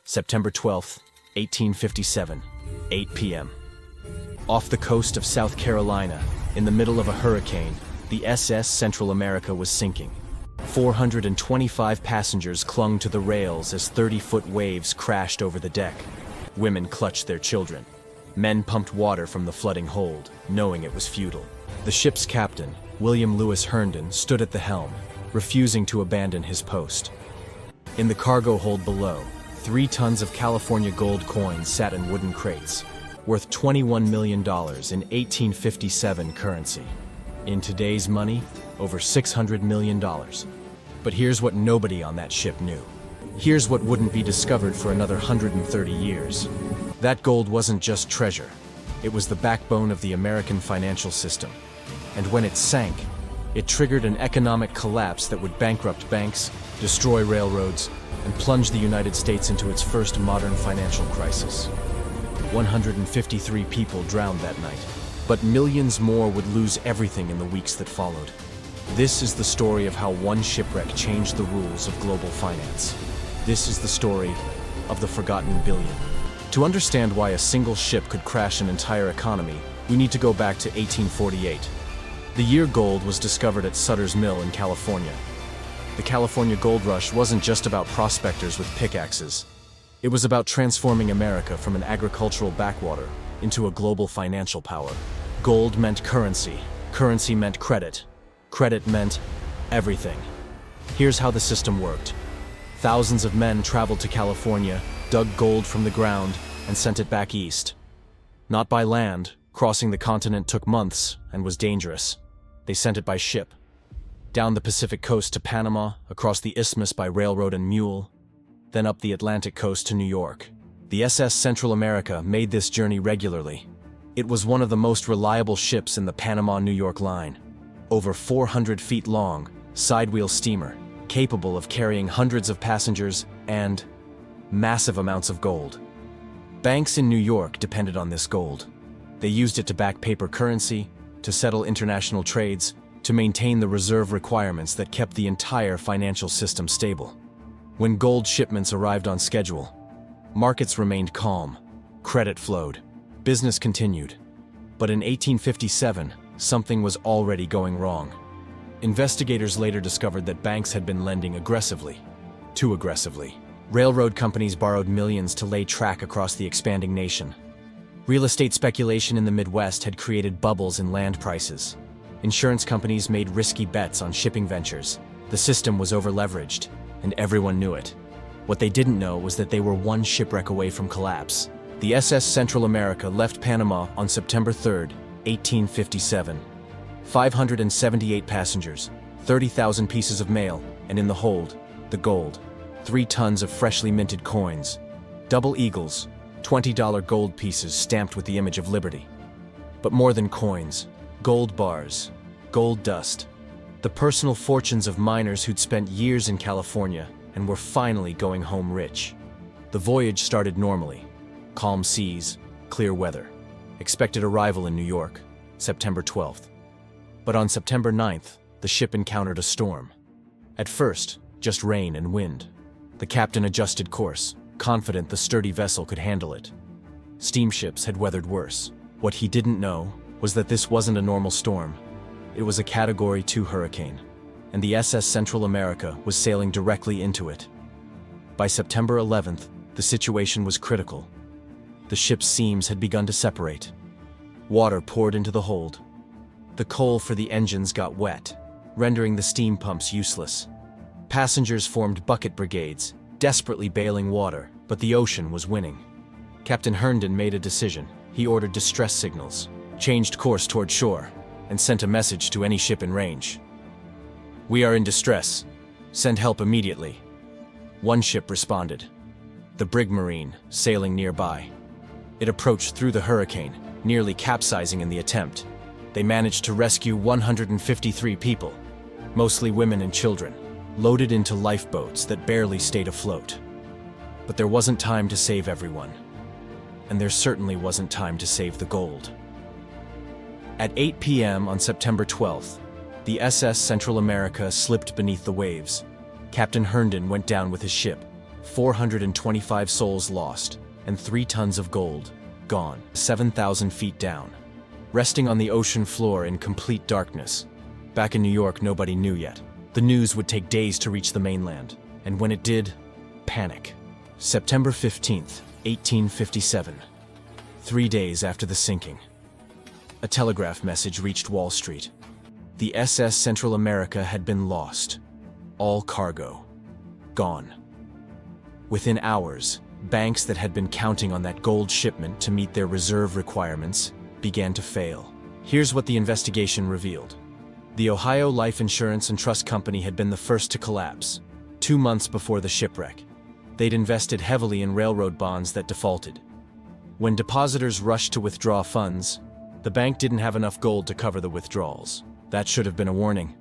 September 12th, 1857, 8 p.m. Off the coast of South Carolina, in the middle of a hurricane, the SS Central America was sinking. 425 passengers clung to the rails as 30-foot waves crashed over the deck. Women clutched their children. Men pumped water from the flooding hold, knowing it was futile. The ship's captain, William Lewis Herndon, stood at the helm, refusing to abandon his post. In the cargo hold below, 3 tons of California gold coins sat in wooden crates, worth $21 million in 1857 currency. In today's money, over $600 million. But here's what nobody on that ship knew. Here's what wouldn't be discovered for another 130 years. That gold wasn't just treasure. It was the backbone of the American financial system. And when it sank, it triggered an economic collapse that would bankrupt banks, destroy railroads, and plunge the United States into its first modern financial crisis. 153 people drowned that night, but millions more would lose everything in the weeks that followed. This is the story of how one shipwreck changed the rules of global finance. This is the story of the forgotten billion. To understand why a single ship could crash an entire economy, we need to go back to 1848. The year gold was discovered at Sutter's Mill in California. The California gold rush wasn't just about prospectors with pickaxes. It was about transforming America from an agricultural backwater into a global financial power. Gold meant currency. Currency meant credit. Credit meant everything. Here's how the system worked. Thousands of men traveled to California, dug gold from the ground, and sent it back east. Not by land. Crossing the continent took months and was dangerous. They sent it by ship. Down the Pacific coast to Panama, across the isthmus by railroad and mule, then up the Atlantic coast to New York. The SS Central America made this journey regularly. It was one of the most reliable ships in the Panama-New York line. Over 400 feet long, sidewheel steamer, capable of carrying hundreds of passengers and massive amounts of gold. Banks in New York depended on this gold. They used it to back paper currency, to settle international trades, to maintain the reserve requirements that kept the entire financial system stable. When gold shipments arrived on schedule, markets remained calm, credit flowed, business continued. But in 1857, something was already going wrong. Investigators later discovered that banks had been lending aggressively, too aggressively. Railroad companies borrowed millions to lay track across the expanding nation. Real estate speculation in the Midwest had created bubbles in land prices. Insurance companies made risky bets on shipping ventures. The system was over-leveraged, and everyone knew it. What they didn't know was that they were one shipwreck away from collapse. The SS Central America left Panama on September 3, 1857. 578 passengers, 30,000 pieces of mail, and in the hold, the gold. 3 tons of freshly minted coins. Double eagles, $20 gold pieces stamped with the image of liberty. But more than coins, gold bars, gold dust. The personal fortunes of miners who'd spent years in California and were finally going home rich. The voyage started normally. Calm seas, clear weather. Expected arrival in New York, September 12th. But on September 9th, the ship encountered a storm. At first, just rain and wind. The captain adjusted course, confident the sturdy vessel could handle it. Steamships had weathered worse. What he didn't know was that this wasn't a normal storm. It was a Category 2 hurricane, and the SS Central America was sailing directly into it. By September 11th, the situation was critical. The ship's seams had begun to separate. Water poured into the hold. The coal for the engines got wet, rendering the steam pumps useless. Passengers formed bucket brigades, desperately bailing water, but the ocean was winning. Captain Herndon made a decision. He ordered distress signals, changed course toward shore, and sent a message to any ship in range. "We are in distress. Send help immediately." One ship responded, the brig Marine, sailing nearby. It approached through the hurricane, nearly capsizing in the attempt. They managed to rescue 153 people, mostly women and children, loaded into lifeboats that barely stayed afloat. But there wasn't time to save everyone. And there certainly wasn't time to save the gold. At 8 p.m. on September 12th, the SS Central America slipped beneath the waves. Captain Herndon went down with his ship, 425 souls lost, and 3 tons of gold gone, 7,000 feet down, resting on the ocean floor in complete darkness. Back in New York, nobody knew yet. The news would take days to reach the mainland, and when it did, panic. September 15th, 1857. 3 days after the sinking. A telegraph message reached Wall Street. The SS Central America had been lost. All cargo gone. Within hours, banks that had been counting on that gold shipment to meet their reserve requirements began to fail. Here's what the investigation revealed. The Ohio Life Insurance and Trust Company had been the first to collapse, 2 months before the shipwreck. They'd invested heavily in railroad bonds that defaulted. When depositors rushed to withdraw funds, the bank didn't have enough gold to cover the withdrawals. That should have been a warning.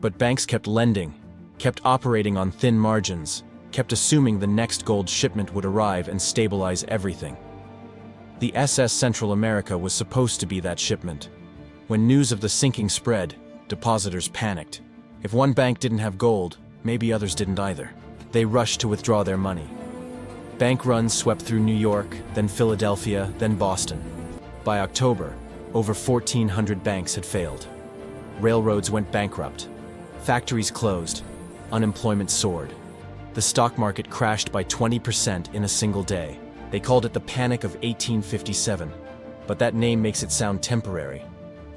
But banks kept lending, kept operating on thin margins, kept assuming the next gold shipment would arrive and stabilize everything. The SS Central America was supposed to be that shipment. When news of the sinking spread, depositors panicked. If one bank didn't have gold, maybe others didn't either. They rushed to withdraw their money. Bank runs swept through New York, then Philadelphia, then Boston. By October, over 1,400 banks had failed. Railroads went bankrupt. Factories closed. Unemployment soared. The stock market crashed by 20% in a single day. They called it the Panic of 1857. But that name makes it sound temporary,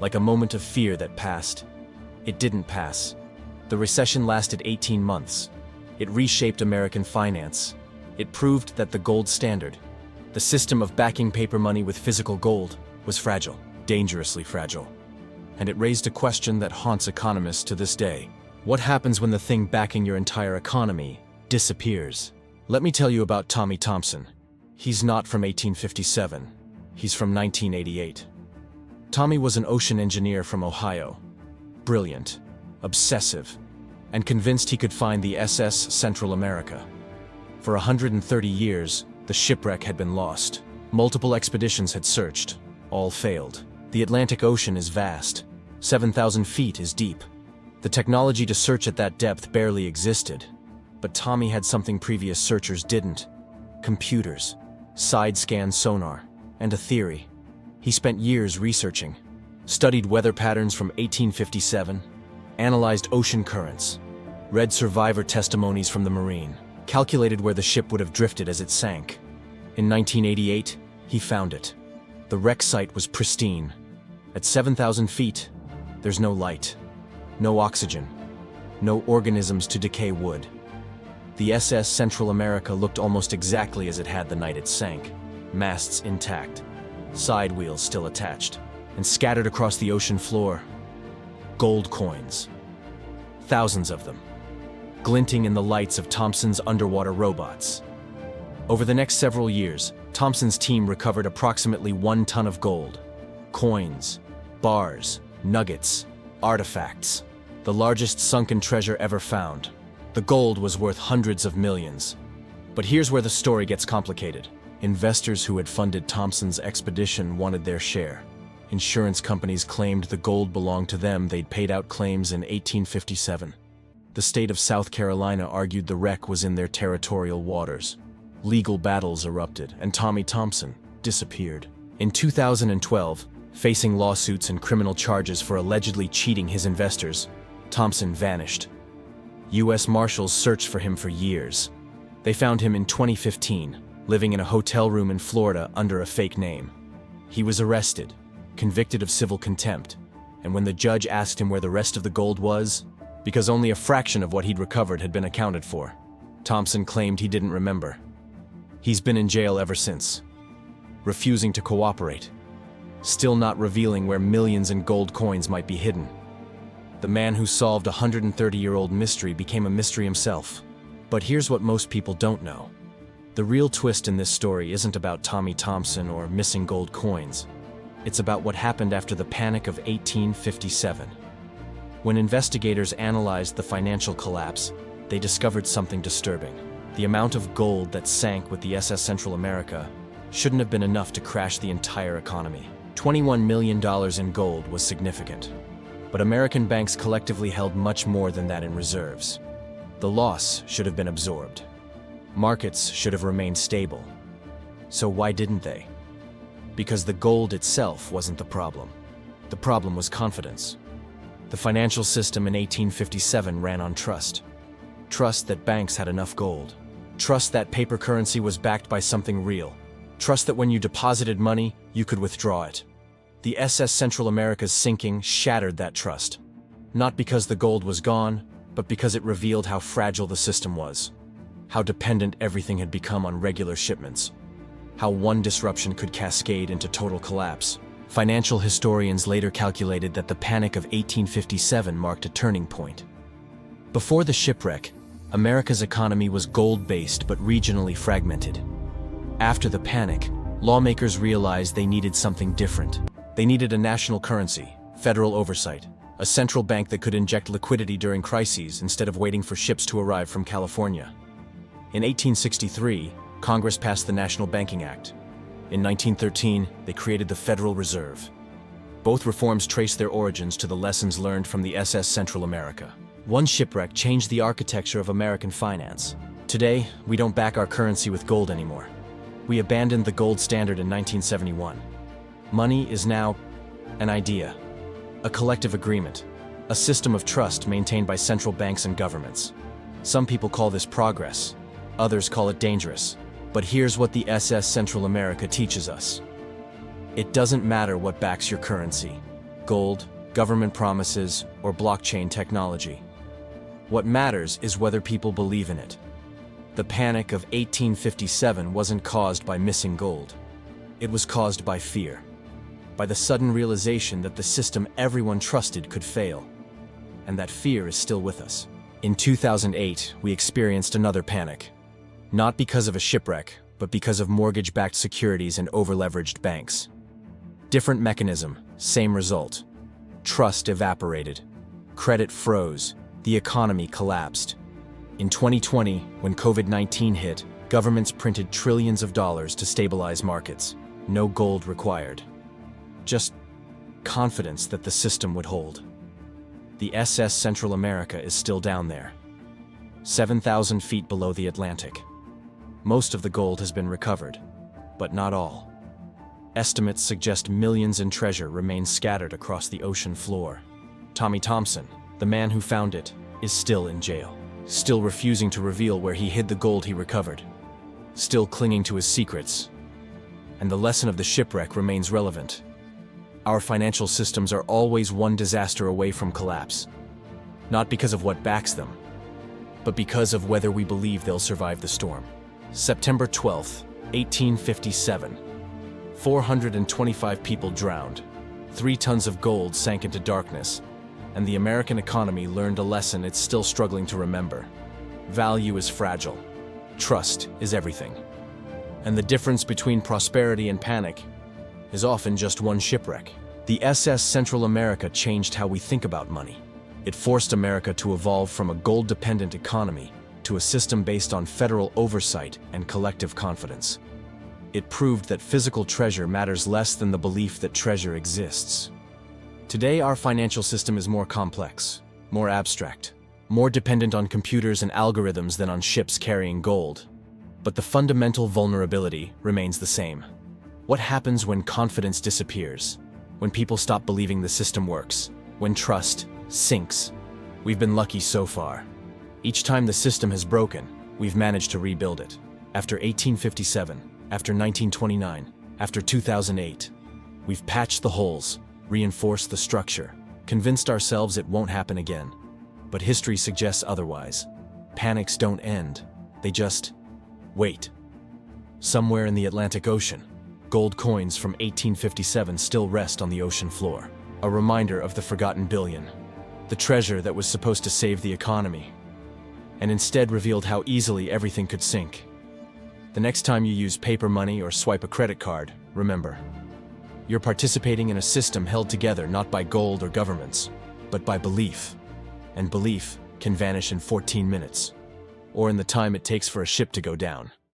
like a moment of fear that passed. It didn't pass. The recession lasted 18 months. It reshaped American finance. It proved that the gold standard, the system of backing paper money with physical gold, was fragile, dangerously fragile. And it raised a question that haunts economists to this day. What happens when the thing backing your entire economy disappears? Let me tell you about Tommy Thompson. He's not from 1857. He's from 1988. Tommy was an ocean engineer from Ohio. Brilliant, obsessive, and convinced he could find the SS Central America. For 130 years, the shipwreck had been lost. Multiple expeditions had searched. All failed. The Atlantic Ocean is vast. 7,000 feet is deep. The technology to search at that depth barely existed. But Tommy had something previous searchers didn't. Computers, side-scan sonar, and a theory. He spent years researching, studied weather patterns from 1857, analyzed ocean currents, read survivor testimonies from the Marine, calculated where the ship would have drifted as it sank. In 1988, he found it. The wreck site was pristine. At 7,000 feet, there's no light, no oxygen, no organisms to decay wood. The SS Central America looked almost exactly as it had the night it sank. Masts intact, side wheels still attached, and scattered across the ocean floor, gold coins. Thousands of them, glinting in the lights of Thompson's underwater robots. Over the next several years, Thompson's team recovered approximately 1 ton of gold. Coins, bars, nuggets, artifacts. The largest sunken treasure ever found. The gold was worth hundreds of millions. But here's where the story gets complicated. Investors who had funded Thompson's expedition wanted their share. Insurance companies claimed the gold belonged to them. They'd paid out claims in 1857. The state of South Carolina argued the wreck was in their territorial waters. Legal battles erupted, and Tommy Thompson disappeared. In 2012, facing lawsuits and criminal charges for allegedly cheating his investors, Thompson vanished. U.S. Marshals searched for him for years. They found him in 2015, living in a hotel room in Florida under a fake name. He was arrested, convicted of civil contempt, and when the judge asked him where the rest of the gold was, because only a fraction of what he'd recovered had been accounted for, Thompson claimed he didn't remember. He's been in jail ever since, refusing to cooperate, still not revealing where millions in gold coins might be hidden. The man who solved a 130-year-old mystery became a mystery himself. But here's what most people don't know. The real twist in this story isn't about Tommy Thompson or missing gold coins. It's about what happened after the Panic of 1857. When investigators analyzed the financial collapse, they discovered something disturbing. The amount of gold that sank with the SS Central America shouldn't have been enough to crash the entire economy. $21 million in gold was significant. But American banks collectively held much more than that in reserves. The loss should have been absorbed. Markets should have remained stable. So why didn't they? Because the gold itself wasn't the problem. The problem was confidence. The financial system in 1857 ran on trust. Trust that banks had enough gold. Trust that paper currency was backed by something real. Trust that when you deposited money, you could withdraw it. The SS Central America's sinking shattered that trust. Not because the gold was gone, but because it revealed how fragile the system was. How dependent everything had become on regular shipments. How one disruption could cascade into total collapse. Financial historians later calculated that the Panic of 1857 marked a turning point. Before the shipwreck, America's economy was gold-based but regionally fragmented. After the panic, lawmakers realized they needed something different. They needed a national currency, federal oversight, a central bank that could inject liquidity during crises instead of waiting for ships to arrive from California. In 1863, Congress passed the National Banking Act. In 1913, they created the Federal Reserve. Both reforms trace their origins to the lessons learned from the SS Central America. One shipwreck changed the architecture of American finance. Today, we don't back our currency with gold anymore. We abandoned the gold standard in 1971. Money is now an idea, a collective agreement, a system of trust maintained by central banks and governments. Some people call this progress, others call it dangerous. But here's what the SS Central America teaches us. It doesn't matter what backs your currency, gold, government promises, or blockchain technology. What matters is whether people believe in it. The Panic of 1857 wasn't caused by missing gold. It was caused by fear, by the sudden realization that the system everyone trusted could fail. And that fear is still with us. In 2008, we experienced another panic. Not because of a shipwreck, but because of mortgage-backed securities and over-leveraged banks. Different mechanism, same result. Trust evaporated. Credit froze. The economy collapsed. In 2020, when COVID-19 hit, governments printed trillions of dollars to stabilize markets. No gold required. Just confidence that the system would hold. The SS Central America is still down there, 7,000 feet below the Atlantic. Most of the gold has been recovered, but not all. Estimates suggest millions in treasure remain scattered across the ocean floor. Tommy Thompson, the man who found it, is still in jail, still refusing to reveal where he hid the gold he recovered, still clinging to his secrets. And the lesson of the shipwreck remains relevant. Our financial systems are always one disaster away from collapse, not because of what backs them, but because of whether we believe they'll survive the storm. September 12, 1857. 425 people drowned. 3 tons of gold sank into darkness, and the American economy learned a lesson it's still struggling to remember. Value is fragile. Trust is everything. And the difference between prosperity and panic is often just one shipwreck. The SS Central America changed how we think about money. It forced America to evolve from a gold-dependent economy to a system based on federal oversight and collective confidence. It proved that physical treasure matters less than the belief that treasure exists. Today, our financial system is more complex, more abstract, more dependent on computers and algorithms than on ships carrying gold. But the fundamental vulnerability remains the same. What happens when confidence disappears? When people stop believing the system works? When trust sinks? We've been lucky so far. Each time the system has broken, we've managed to rebuild it. After 1857, after 1929, after 2008, we've patched the holes, reinforced the structure, convinced ourselves it won't happen again. But history suggests otherwise. Panics don't end, they just wait. Somewhere in the Atlantic Ocean, gold coins from 1857 still rest on the ocean floor. A reminder of the forgotten billion, the treasure that was supposed to save the economy, and instead revealed how easily everything could sink. The next time you use paper money or swipe a credit card, remember, you're participating in a system held together not by gold or governments, but by belief. And belief can vanish in 14 minutes, or in the time it takes for a ship to go down.